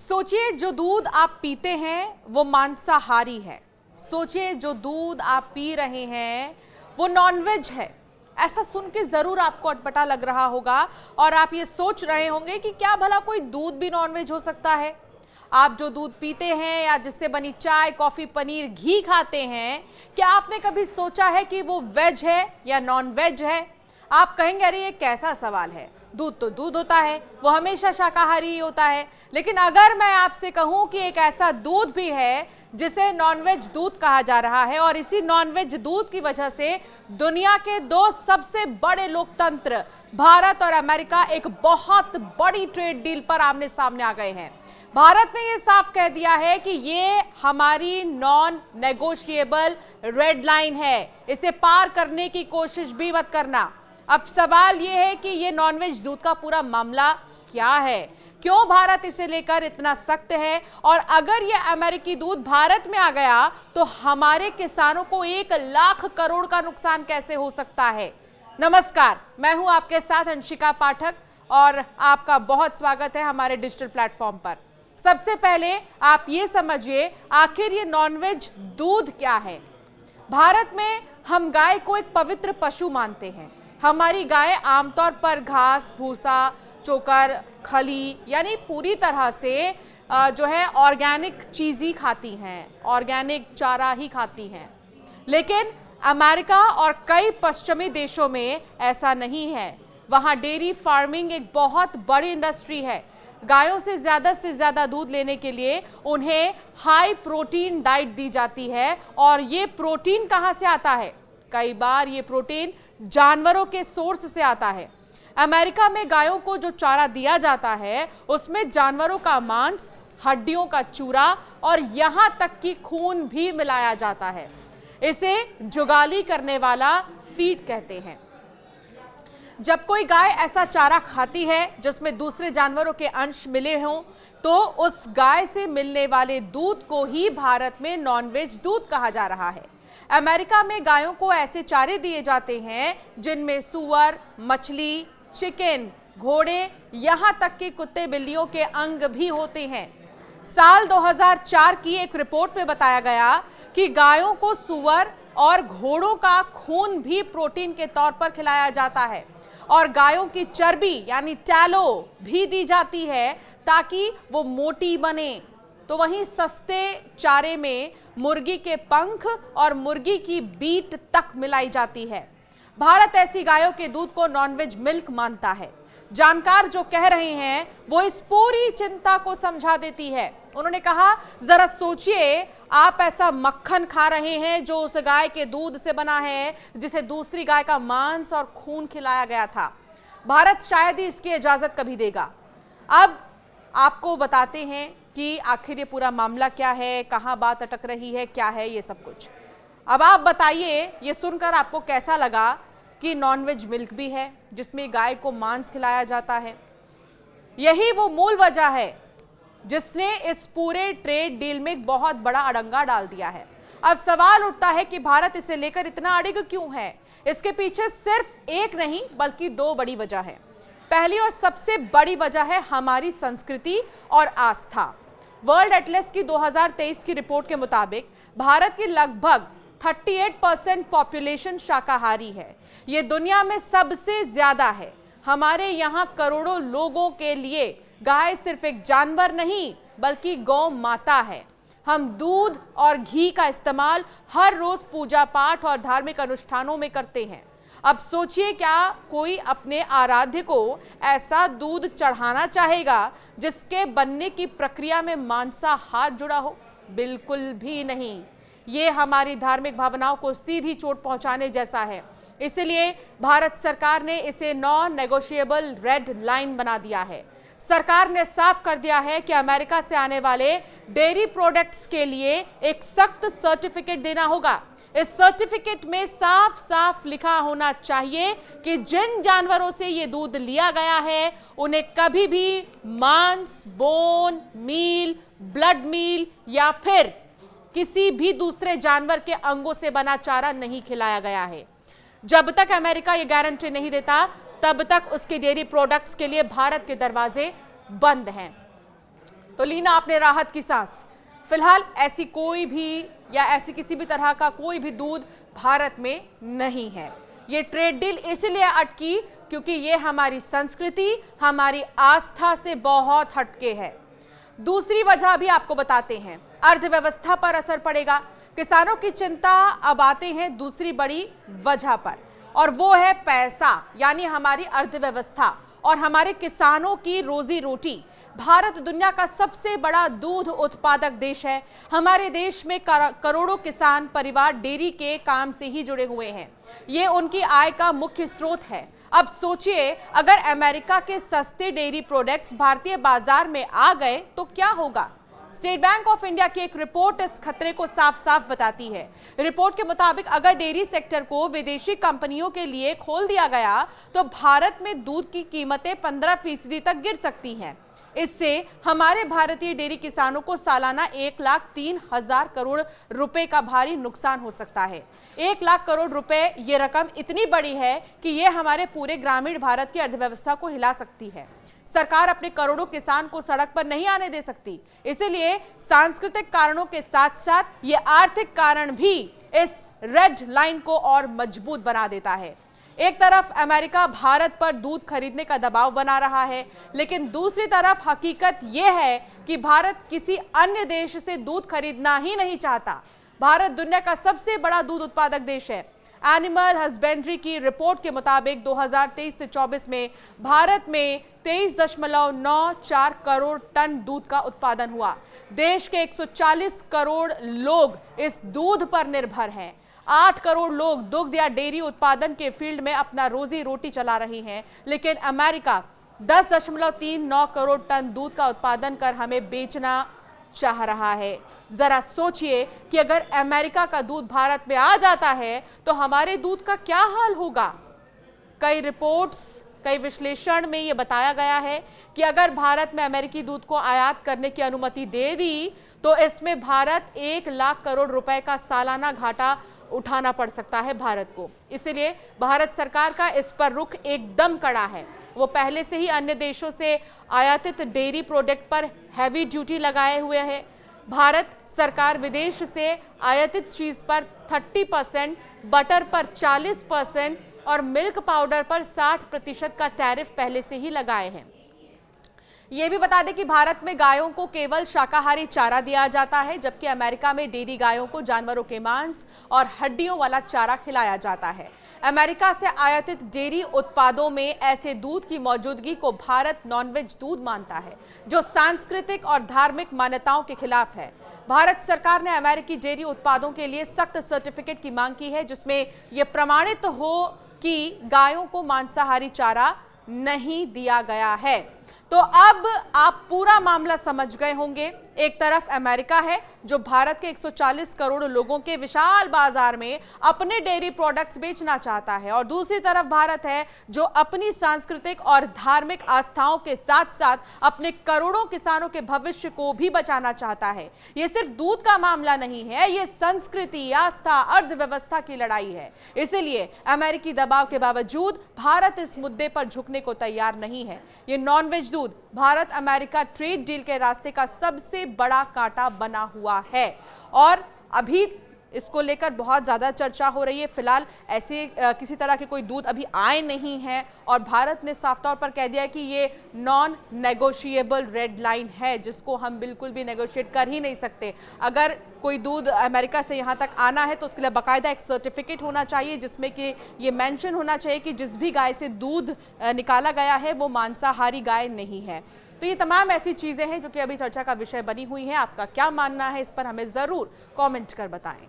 सोचिए जो दूध आप पीते हैं वो मांसाहारी है। सोचिए जो दूध आप पी रहे हैं वो नॉनवेज है। ऐसा सुन के जरूर आपको अटपटा लग रहा होगा और आप ये सोच रहे होंगे कि क्या भला कोई दूध भी नॉनवेज हो सकता है। आप जो दूध पीते हैं या जिससे बनी चाय, कॉफी, पनीर, घी खाते हैं, क्या आपने कभी सोचा है कि वो वेज है या नॉन वेज है? आप कहेंगे अरे ये कैसा सवाल है, दूध तो दूध होता है, वो हमेशा शाकाहारी ही होता है। लेकिन अगर मैं आपसे कहूं कि एक ऐसा दूध भी है जिसे नॉनवेज दूध कहा जा रहा है और इसी नॉनवेज दूध की वजह से दुनिया के दो सबसे बड़े लोकतंत्र भारत और अमेरिका एक बहुत बड़ी ट्रेड डील पर आमने सामने आ गए हैं। भारत ने यह साफ कह दिया है कि ये हमारी नॉन नेगोशिएबल रेड लाइन है, इसे पार करने की कोशिश भी मत करना। अब सवाल यह है कि ये नॉनवेज दूध का पूरा मामला क्या है, क्यों भारत इसे लेकर इतना सख्त है, और अगर ये अमेरिकी दूध भारत में आ गया तो हमारे किसानों को 1 लाख करोड़ का नुकसान कैसे हो सकता है। नमस्कार, मैं हूं आपके साथ अंशिका पाठक और आपका बहुत स्वागत है हमारे डिजिटल प्लेटफॉर्म पर। सबसे पहले आप ये समझिए आखिर ये नॉनवेज दूध क्या है। भारत में हम गाय को एक पवित्र पशु मानते हैं। हमारी गाय आमतौर पर घास, भूसा, चोकर, खली यानी पूरी तरह से जो है ऑर्गेनिक चीज ही खाती हैं, ऑर्गेनिक चारा ही खाती हैं। लेकिन अमेरिका और कई पश्चिमी देशों में ऐसा नहीं है। वहाँ डेयरी फार्मिंग एक बहुत बड़ी इंडस्ट्री है। गायों से ज़्यादा दूध लेने के लिए उन्हें हाई प्रोटीन डाइट दी जाती है। और ये प्रोटीन कहाँ से आता है? कई बार ये प्रोटीन जानवरों के सोर्स से आता है। अमेरिका में गायों को जो चारा दिया जाता है उसमें जानवरों का मांस, हड्डियों का चूरा और यहाँ तक कि खून भी मिलाया जाता है। इसे जुगाली करने वाला फीड कहते हैं। जब कोई गाय ऐसा चारा खाती है जिसमें दूसरे जानवरों के अंश मिले हों तो उस गाय से मिलने वाले दूध को ही भारत में नॉनवेज दूध कहा जा रहा है। अमेरिका में गायों को ऐसे चारे दिए जाते हैं जिनमें सूअर, मछली, चिकन, घोड़े, यहाँ तक कि कुत्ते बिल्लियों के अंग भी होते हैं। साल 2004 की एक रिपोर्ट में बताया गया कि गायों को सूअर और घोड़ों का खून भी प्रोटीन के तौर पर खिलाया जाता है और गायों की चर्बी यानी टैलो भी दी जाती है ताकि वो मोटी बने। तो वहीं सस्ते चारे में मुर्गी के पंख और मुर्गी की बीट तक मिलाई जाती है। भारत ऐसी गायों के दूध को नॉनवेज मिल्क मानता है। जानकार जो कह रहे हैं वो इस पूरी चिंता को समझा देती है। उन्होंने कहा, जरा सोचिए, आप ऐसा मक्खन खा रहे हैं जो उस गाय के दूध से बना है जिसे दूसरी गाय का मांस और खून खिलाया गया था। भारत शायद ही इसकी इजाजत कभी देगा। अब आपको बताते हैं कि आखिर ये पूरा मामला क्या है, कहां बात अटक रही है, क्या है ये सब कुछ। अब आप बताइए, ये सुनकर आपको कैसा लगा कि नॉनवेज मिल्क भी है जिसमें गाय को मांस खिलाया जाता है। यही वो मूल वजह है जिसने इस पूरे ट्रेड डील में एक बहुत बड़ा अड़ंगा डाल दिया है। अब सवाल उठता है कि भारत इसे लेकर इतना अड़िग क्यों है। इसके पीछे सिर्फ एक नहीं बल्कि 2 बड़ी वजह है। पहली और सबसे बड़ी वजह है हमारी संस्कृति और आस्था। वर्ल्ड एटलस की 2023 की रिपोर्ट के मुताबिक भारत की लगभग 38% पॉपुलेशन शाकाहारी है। ये दुनिया में सबसे ज्यादा है। हमारे यहाँ करोड़ों लोगों के लिए गाय सिर्फ एक जानवर नहीं बल्कि गौ माता है। हम दूध और घी का इस्तेमाल हर रोज पूजा पाठ और धार्मिक अनुष्ठानों में करते हैं। अब सोचिए, क्या कोई अपने आराध्य को ऐसा दूध चढ़ाना चाहेगा जिसके बनने की प्रक्रिया में मांसाहार जुड़ा हो? बिल्कुल भी नहीं। ये हमारी धार्मिक भावनाओं को सीधी चोट पहुंचाने जैसा है। इसलिए भारत सरकार ने इसे नॉन नेगोशिएबल रेड लाइन बना दिया है। सरकार ने साफ कर दिया है कि अमेरिका से आने वाले डेयरी प्रोडक्ट्स के लिए एक सख्त सर्टिफिकेट देना होगा। इस सर्टिफिकेट में साफ साफ लिखा होना चाहिए कि जिन जानवरों से ये दूध लिया गया है उन्हें कभी भी मांस, बोन, मील, ब्लड मील या फिर किसी भी दूसरे जानवर के अंगों से बना चारा नहीं खिलाया गया है। जब तक अमेरिका ये गारंटी नहीं देता तब तक उसके डेयरी प्रोडक्ट्स के लिए भारत के दरवाजे बंद हैं। तो लीना आपने राहत की सांस। फिलहाल ऐसी कोई भी या ऐसी किसी भी तरह का कोई भी दूध भारत में नहीं है। ये ट्रेड डील इसलिए अटकी क्योंकि ये हमारी संस्कृति, हमारी आस्था से बहुत हटके है। दूसरी वजह भी आपको बताते हैं, अर्थव्यवस्था पर असर पड़ेगा। किसानों की चिंता अब आते हैं दूसरी बड़ी वजह पर, और वो है पैसा, यानी हमारी अर्थव्यवस्था और हमारे किसानों की रोजी रोटी। भारत दुनिया का सबसे बड़ा दूध उत्पादक देश है। हमारे देश में करोड़ों किसान परिवार डेयरी के काम से ही जुड़े हुए हैं। ये उनकी आय का मुख्य स्रोत है। अब सोचिए, अगर अमेरिका के सस्ते डेयरी प्रोडक्ट्स भारतीय बाजार में आ गए तो क्या होगा। स्टेट बैंक ऑफ इंडिया की एक रिपोर्ट इस खतरे को साफ साफ बताती है। रिपोर्ट के मुताबिक अगर डेयरी सेक्टर को विदेशी कंपनियों के लिए खोल दिया गया तो भारत में दूध की कीमतें 15% तक गिर सकती हैं। इससे हमारे भारतीय डेयरी किसानों को सालाना 1,03,000 करोड़ रुपए का भारी नुकसान हो सकता है। 1 लाख करोड़ रुपए ये रकम इतनी बड़ी है कि ये हमारे पूरे ग्रामीण भारत की अर्थव्यवस्था को हिला सकती है। सरकार अपने करोड़ों किसान को सड़क पर नहीं आने दे सकती। इसीलिए सांस्कृतिक कारणों के साथ साथ ये आर्थिक कारण भी इस रेड लाइन को और मजबूत बना देता है। एक तरफ अमेरिका भारत पर दूध खरीदने का दबाव बना रहा है, लेकिन दूसरी तरफ हकीकत यह है कि भारत किसी अन्य देश से दूध खरीदना ही नहीं चाहता। भारत दुनिया का सबसे बड़ा दूध उत्पादक देश है। एनिमल हस्बेंड्री की रिपोर्ट के मुताबिक 2023 से 24 में भारत में 23.94 करोड़ टन दूध का उत्पादन हुआ। देश के 140 करोड़ लोग इस दूध पर निर्भर हैं। 8 करोड़ लोग दुग्ध या डेयरी उत्पादन के फील्ड में अपना रोजी रोटी चला रहे हैं, लेकिन अमेरिका 10.39 करोड़ टन दूध का उत्पादन कर हमें बेचना चाह रहा है। जरा सोचिए कि अगर अमेरिका का दूध भारत में आ जाता है तो हमारे दूध का क्या हाल होगा। कई रिपोर्ट्स, कई विश्लेषण में यह बताया गया है कि अगर भारत में अमेरिकी दूध को आयात करने की अनुमति दे दी तो इसमें भारत 1 लाख करोड़ रुपए का सालाना घाटा उठाना पड़ सकता है भारत को। इसलिए भारत सरकार का इस पर रुख एकदम कड़ा है। वो पहले से ही अन्य देशों से आयातित डेयरी प्रोडक्ट पर हैवी ड्यूटी लगाए हुए है। भारत सरकार विदेश से आयातित चीज पर 30%, बटर पर 40% और मिल्क पाउडर पर 60% का टैरिफ पहले से ही लगाए हैं। ये भी बता दें कि भारत में गायों को केवल शाकाहारी चारा दिया जाता है, जबकि अमेरिका में डेयरी गायों को जानवरों के मांस और हड्डियों वाला चारा खिलाया जाता है। अमेरिका से आयातित डेयरी उत्पादों में ऐसे दूध की मौजूदगी को भारत नॉनवेज दूध मानता है, जो सांस्कृतिक और धार्मिक मान्यताओं के खिलाफ है। भारत सरकार ने अमेरिकी डेयरी उत्पादों के लिए सख्त सर्टिफिकेट की मांग की है, जिसमें यह प्रमाणित हो कि गायों को मांसाहारी चारा नहीं दिया गया है। तो अब आप पूरा मामला समझ गए होंगे। एक तरफ अमेरिका है जो भारत के 140 करोड़ लोगों के विशाल बाजार में अपने डेयरी प्रोडक्ट्स बेचना चाहता है, और दूसरी तरफ भारत है जो अपनी सांस्कृतिक और धार्मिक आस्थाओं के साथ साथ अपने करोड़ों किसानों के भविष्य को भी बचाना चाहता है। ये सिर्फ दूध का मामला नहीं है, ये संस्कृति, आस्था, अर्थव्यवस्था की लड़ाई है। इसीलिए अमेरिकी दबाव के बावजूद भारत इस मुद्दे पर झुकने को तैयार नहीं है। ये नॉनवेज दूध भारत अमेरिका ट्रेड डील के रास्ते का सबसे बड़ा कांटा बना हुआ है, और अभी इसको लेकर बहुत ज़्यादा चर्चा हो रही है। फिलहाल ऐसे किसी तरह के कोई दूध अभी आए नहीं है, और भारत ने साफ तौर पर कह दिया कि ये नॉन नेगोशिएबल रेड लाइन है, जिसको हम बिल्कुल भी नेगोशिएट कर ही नहीं सकते। अगर कोई दूध अमेरिका से यहाँ तक आना है तो उसके लिए बाकायदा एक सर्टिफिकेट होना चाहिए, जिसमें कि ये मेंशन होना चाहिए कि जिस भी गाय से दूध निकाला गया है वो मांसाहारी गाय नहीं है। तो ये तमाम ऐसी चीज़ें हैं जो कि अभी चर्चा का विषय बनी हुई हैं। आपका क्या मानना है इस पर हमें ज़रूर कमेंट कर बताएं।